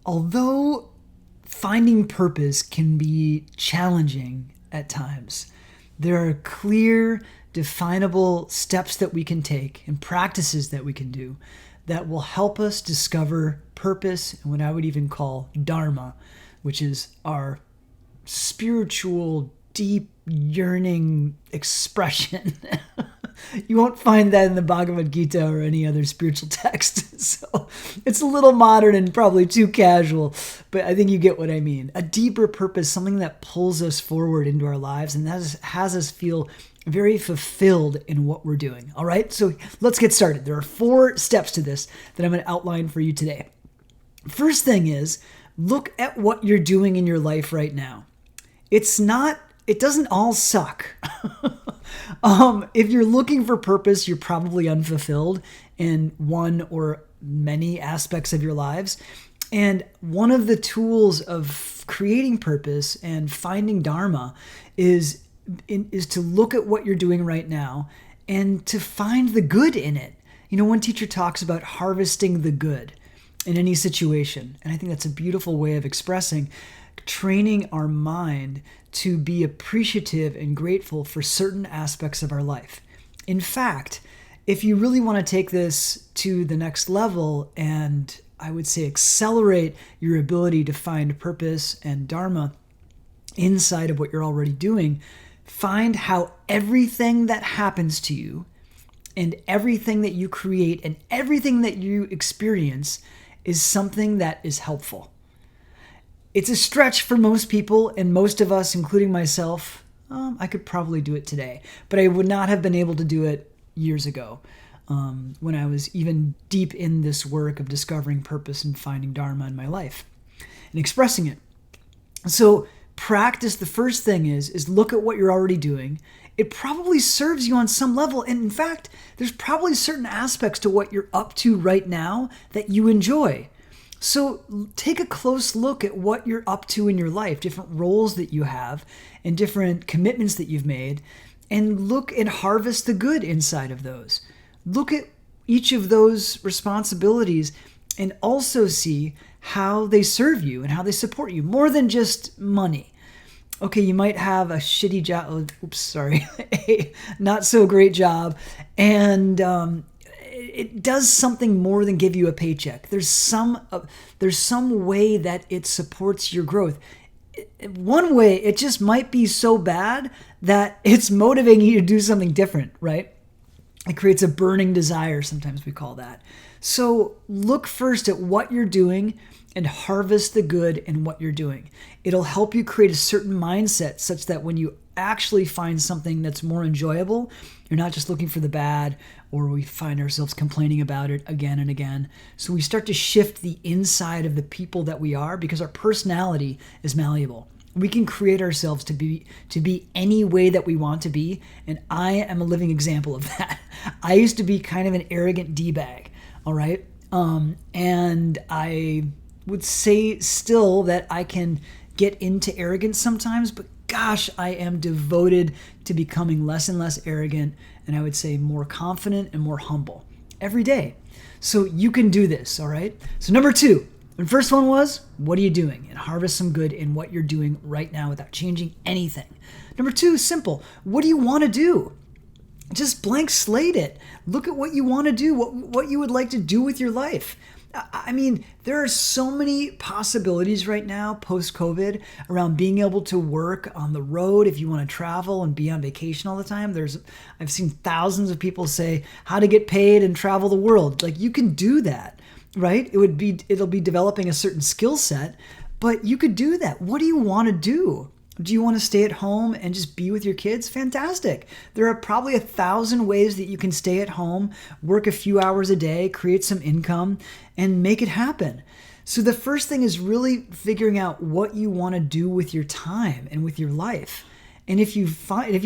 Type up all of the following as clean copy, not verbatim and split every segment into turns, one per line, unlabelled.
Although finding purpose can be challenging at times, there are clear, definable steps that we can take and practices that we can do that will help us discover purpose and what I would even call dharma, which is our spiritual, deep, yearning expression. You won't find that in the Bhagavad Gita or any other spiritual text. So it's a little modern and probably too casual, but I think you get what I mean. A deeper purpose, something that pulls us forward into our lives and that has us feel very fulfilled in what we're doing. All right, so let's get started. There are 4 steps to this that I'm going to outline for you today. First thing is, look at what you're doing in your life right now. It doesn't all suck. If you're looking for purpose, you're probably unfulfilled in one or many aspects of your lives. And one of the tools of creating purpose and finding dharma is to look at what you're doing right now and to find the good in it. You know, one teacher talks about harvesting the good in any situation. And I think that's a beautiful way of expressing training our mind to be appreciative and grateful for certain aspects of our life. In fact, if you really want to take this to the next level and I would say accelerate your ability to find purpose and dharma inside of what you're already doing, find how everything that happens to you and everything that you create and everything that you experience is something that is helpful. It's a stretch for most people, and most of us, including myself, I could probably do it today, but I would not have been able to do it years ago when I was even deep in this work of discovering purpose and finding dharma in my life and expressing it. So practice, the first thing is look at what you're already doing. It probably serves you on some level, and in fact, there's probably certain aspects to what you're up to right now that you enjoy. So take a close look at what you're up to in your life, different roles that you have and different commitments that you've made, and look and harvest the good inside of those. Look at each of those responsibilities and also see how they serve you and how they support you more than just money. Okay, you might have a shitty job, a not so great job, and it does something more than give you a paycheck. There's some way that it supports your growth. One way, it just might be so bad that it's motivating you to do something different, right? It creates a burning desire, sometimes we call that. So look first at what you're doing and harvest the good in what you're doing. It'll help you create a certain mindset such that when you actually find something that's more enjoyable, you're not just looking for the bad, or we find ourselves complaining about it again and again. So we start to shift the inside of the people that we are because our personality is malleable. We can create ourselves to be any way that we want to be, and I am a living example of that. I used to be kind of an arrogant D-bag, all right? And I would say still that I can get into arrogance sometimes, but gosh, I am devoted to becoming less and less arrogant, and I would say more confident and more humble every day. So you can do this, all right? So number 2, the first one was, what are you doing? And harvest some good in what you're doing right now without changing anything. Number 2, simple. What do you want to do? Just blank slate it. Look at what you want to do, what you would like to do with your life. I mean, there are so many possibilities right now post-COVID around being able to work on the road if you want to travel and be on vacation all the time. I've seen thousands of people say how to get paid and travel the world. Like, you can do that, right? It'll be developing a certain skill set, but you could do that. What do you want to do? Do you want to stay at home and just be with your kids? Fantastic. There are probably 1,000 ways that you can stay at home, work a few hours a day, create some income, and make it happen. So the first thing is really figuring out what you want to do with your time and with your life. And if you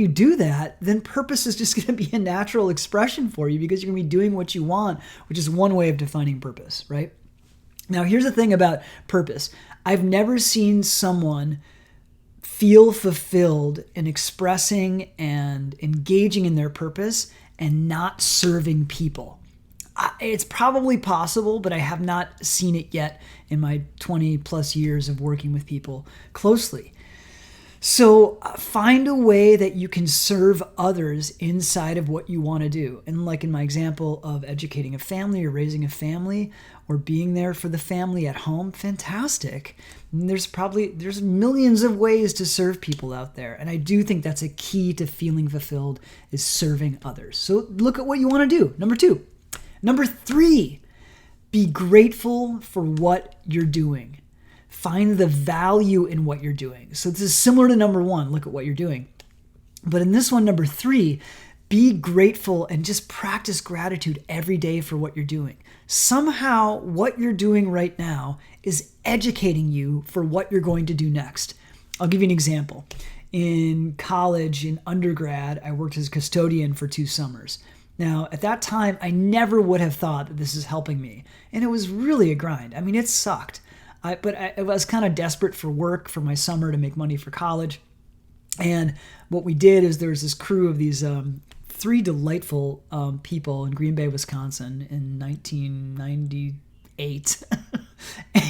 do that, then purpose is just going to be a natural expression for you because you're going to be doing what you want, which is one way of defining purpose, right? Now, here's the thing about purpose. I've never seen someone feel fulfilled in expressing and engaging in their purpose and not serving people. It's probably possible, but I have not seen it yet in my 20 plus years of working with people closely. So find a way that you can serve others inside of what you want to do. And like in my example of educating a family or raising a family or being there for the family at home, fantastic. And there's millions of ways to serve people out there. And I do think that's a key to feeling fulfilled, is serving others. So look at what you want to do. Number 2. Number 3, be grateful for what you're doing. Find the value in what you're doing. So this is similar to number 1, look at what you're doing. But in this one, number 3, be grateful and just practice gratitude every day for what you're doing. Somehow what you're doing right now is educating you for what you're going to do next. I'll give you an example. In college, in undergrad, I worked as a custodian for 2 summers. Now, at that time, I never would have thought that this is helping me. And it was really a grind. I mean, it sucked. But I was kind of desperate for work for my summer to make money for college. And what we did is there was this crew of these 3 delightful people in Green Bay, Wisconsin in 1998.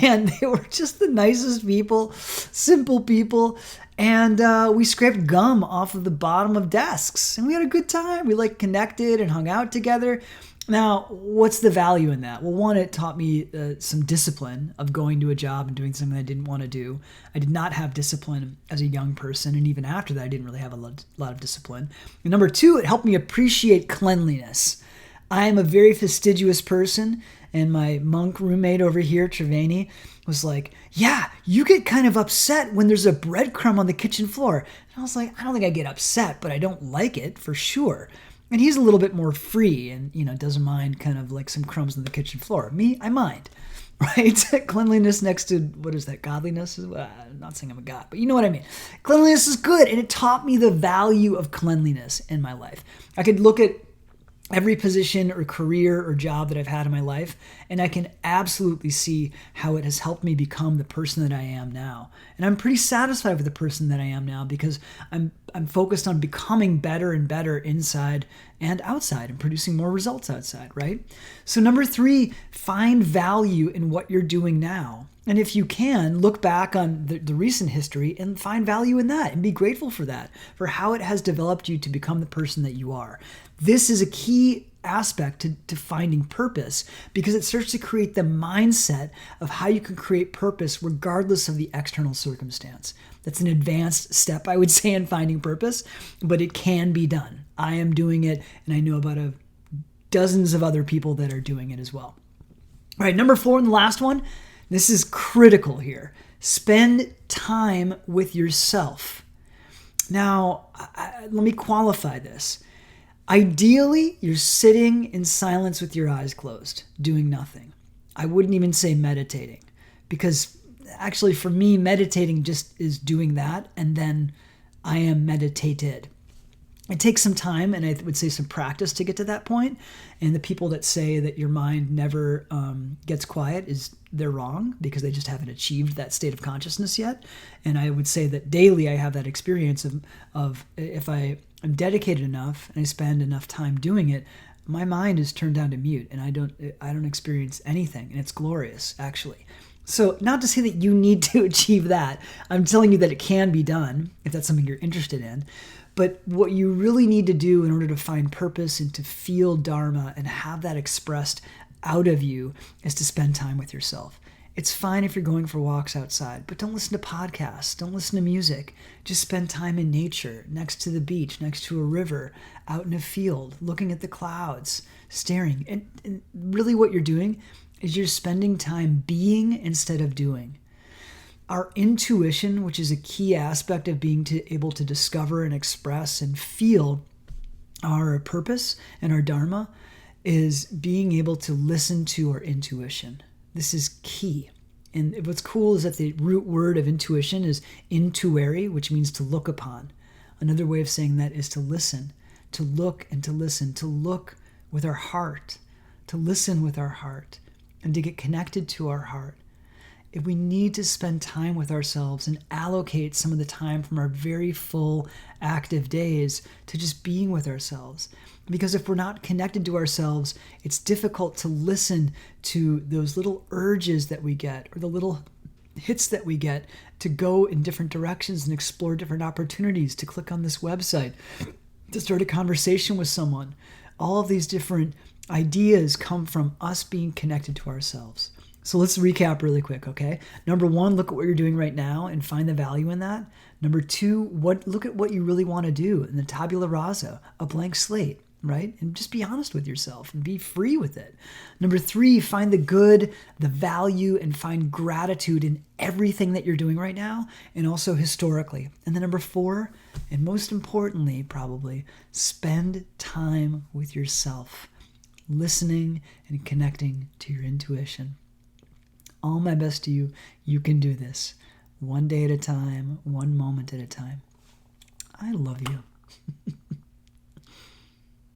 And they were just the nicest people, simple people. And we scraped gum off of the bottom of desks. And we had a good time. We connected and hung out together. Now, what's the value in that? Well, one, it taught me some discipline of going to a job and doing something I didn't want to do. I did not have discipline as a young person, and even after that, I didn't really have a lot of discipline. And number 2, it helped me appreciate cleanliness. I am a very fastidious person, and my monk roommate over here, Trevani, was like, yeah, you get kind of upset when there's a breadcrumb on the kitchen floor. And I was like, I don't think I get upset, but I don't like it for sure. And he's a little bit more free and, doesn't mind kind of like some crumbs on the kitchen floor. Me, I mind, right? Cleanliness next to, what is that, godliness? I'm not saying I'm a god, but you know what I mean. Cleanliness is good, and it taught me the value of cleanliness in my life. I could look at every position or career or job that I've had in my life, and I can absolutely see how it has helped me become the person that I am now. And I'm pretty satisfied with the person that I am now because I'm focused on becoming better and better inside and outside and producing more results outside, right? So number 3, find value in what you're doing now. And if you can, look back on the recent history and find value in that and be grateful for that, for how it has developed you to become the person that you are. This is a key aspect to finding purpose because it starts to create the mindset of how you can create purpose regardless of the external circumstance. That's an advanced step, I would say, in finding purpose, but it can be done. I am doing it, and I know about dozens of other people that are doing it as well. All right, number 4 and the last one. This is critical here. Spend time with yourself. Now, let me qualify this. Ideally, you're sitting in silence with your eyes closed, doing nothing. I wouldn't even say meditating, because actually for me, meditating just is doing that, and then I am meditated. It takes some time, and I would say some practice to get to that point. And the people that say that your mind never gets quiet, they're wrong, because they just haven't achieved that state of consciousness yet. And I would say that daily I have that experience of if I am dedicated enough and I spend enough time doing it, my mind is turned down to mute, and I don't experience anything, and it's glorious, actually. So not to say that you need to achieve that. I'm telling you that it can be done if that's something you're interested in. But what you really need to do in order to find purpose and to feel Dharma and have that expressed out of you is to spend time with yourself. It's fine if you're going for walks outside, but don't listen to podcasts. Don't listen to music. Just spend time in nature, next to the beach, next to a river, out in a field, looking at the clouds, staring. And really what you're doing is you're spending time being instead of doing. Our intuition, which is a key aspect of being able to discover and express and feel our purpose and our Dharma, is being able to listen to our intuition. This is key. And what's cool is that the root word of intuition is intuere, which means to look upon. Another way of saying that is to listen, to look and to listen, to look with our heart, to listen with our heart, and to get connected to our heart. if we need to spend time with ourselves and allocate some of the time from our very full active days to just being with ourselves. Because if we're not connected to ourselves, it's difficult to listen to those little urges that we get, or the little hits that we get to go in different directions and explore different opportunities, to click on this website, to start a conversation with someone. All of these different ideas come from us being connected to ourselves. So let's recap really quick, okay? Number one, look at what you're doing right now and find the value in that. Number two, look at what you really want to do, in the tabula rasa, a blank slate, right? And just be honest with yourself and be free with it. Number three, find the good, the value, and find gratitude in everything that you're doing right now, and also historically. And then number four, and most importantly, probably, spend time with yourself, listening and connecting to your intuition. All my best to you. You can do this. One day at a time, one moment at a time. I love you.